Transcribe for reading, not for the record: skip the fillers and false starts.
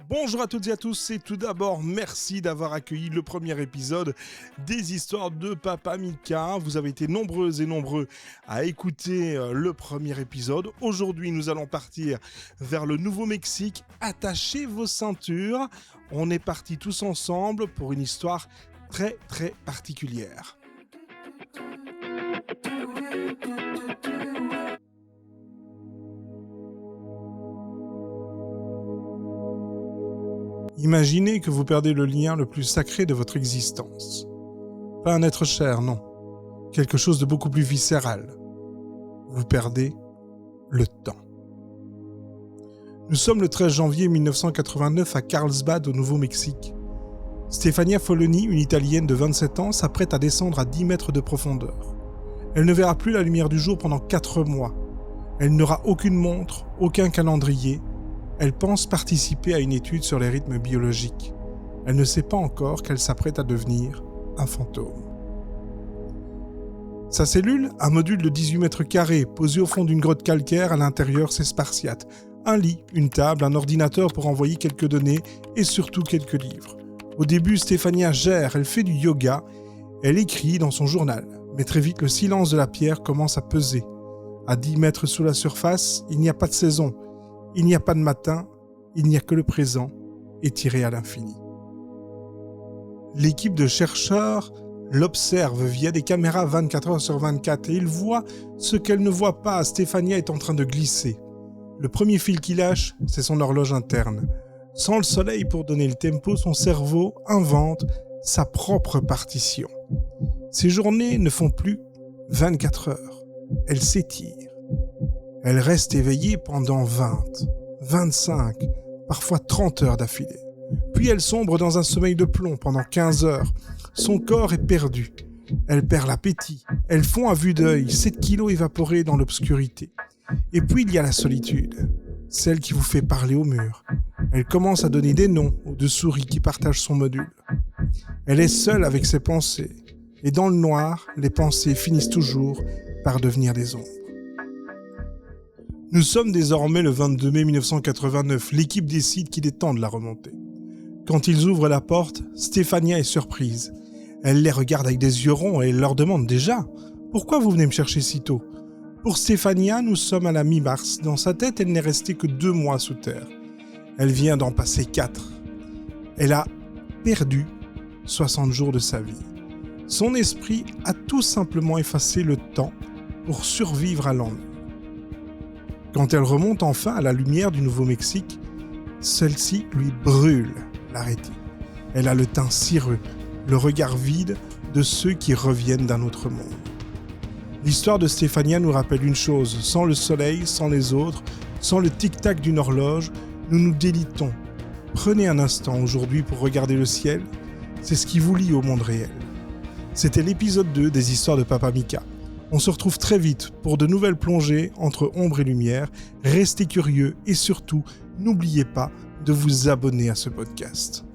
Bonjour à toutes et à tous, et tout d'abord merci d'avoir accueilli le premier épisode des histoires de Papa Mika. Vous avez été nombreuses et nombreux à écouter le premier épisode. Aujourd'hui nous allons partir vers le Nouveau-Mexique. Attachez vos ceintures, on est partis tous ensemble pour une histoire très très particulière. Imaginez que vous perdez le lien le plus sacré de votre existence. Pas un être cher, non. Quelque chose de beaucoup plus viscéral. Vous perdez le temps. Nous sommes le 13 janvier 1989 à Carlsbad, au Nouveau-Mexique. Stefania Foloni, une Italienne de 27 ans, s'apprête à descendre à 10 mètres de profondeur. Elle ne verra plus la lumière du jour pendant 4 mois. Elle n'aura aucune montre, aucun calendrier. Elle pense participer à une étude sur les rythmes biologiques. Elle ne sait pas encore qu'elle s'apprête à devenir un fantôme. Sa cellule, un module de 18 mètres carrés, posé au fond d'une grotte calcaire, à l'intérieur c'est spartiate. Un lit, une table, un ordinateur pour envoyer quelques données et surtout quelques livres. Au début, Stefania gère, elle fait du yoga, elle écrit dans son journal. Mais très vite, le silence de la pierre commence à peser. À 10 mètres sous la surface, il n'y a pas de saison. Il n'y a pas de matin, il n'y a que le présent, étiré à l'infini. L'équipe de chercheurs l'observe via des caméras 24 heures sur 24 et ils voient ce qu'elle ne voit pas. Stefania est en train de glisser. Le premier fil qui lâche, c'est son horloge interne. Sans le soleil pour donner le tempo, son cerveau invente sa propre partition. Ses journées ne font plus 24 heures. Elles s'étirent. Elle reste éveillée pendant 20, 25, parfois 30 heures d'affilée. Puis elle sombre dans un sommeil de plomb pendant 15 heures. Son corps est perdu. Elle perd l'appétit. Elle fond à vue d'œil, 7 kilos évaporés dans l'obscurité. Et puis il y a la solitude, celle qui vous fait parler au mur. Elle commence à donner des noms aux 2 souris qui partagent son module. Elle est seule avec ses pensées. Et dans le noir, les pensées finissent toujours par devenir des ombres. Nous sommes désormais le 22 mai 1989. L'équipe décide qu'il est temps de la remonter. Quand ils ouvrent la porte, Stefania est surprise. Elle les regarde avec des yeux ronds et elle leur demande déjà « Pourquoi vous venez me chercher si tôt ?» Pour Stefania, nous sommes à la mi-mars. Dans sa tête, elle n'est restée que 2 mois sous terre. Elle vient d'en passer 4. Elle a perdu 60 jours de sa vie. Son esprit a tout simplement effacé le temps pour survivre à l'ennui. Quand elle remonte enfin à la lumière du Nouveau-Mexique, celle-ci lui brûle la rétine. Elle a le teint cireux, le regard vide de ceux qui reviennent d'un autre monde. L'histoire de Stefania nous rappelle une chose, sans le soleil, sans les autres, sans le tic-tac d'une horloge, nous nous délitons. Prenez un instant aujourd'hui pour regarder le ciel, c'est ce qui vous lie au monde réel. C'était l'épisode 2 des histoires de Papa Mika. On se retrouve très vite pour de nouvelles plongées entre ombre et lumière. Restez curieux et surtout, n'oubliez pas de vous abonner à ce podcast.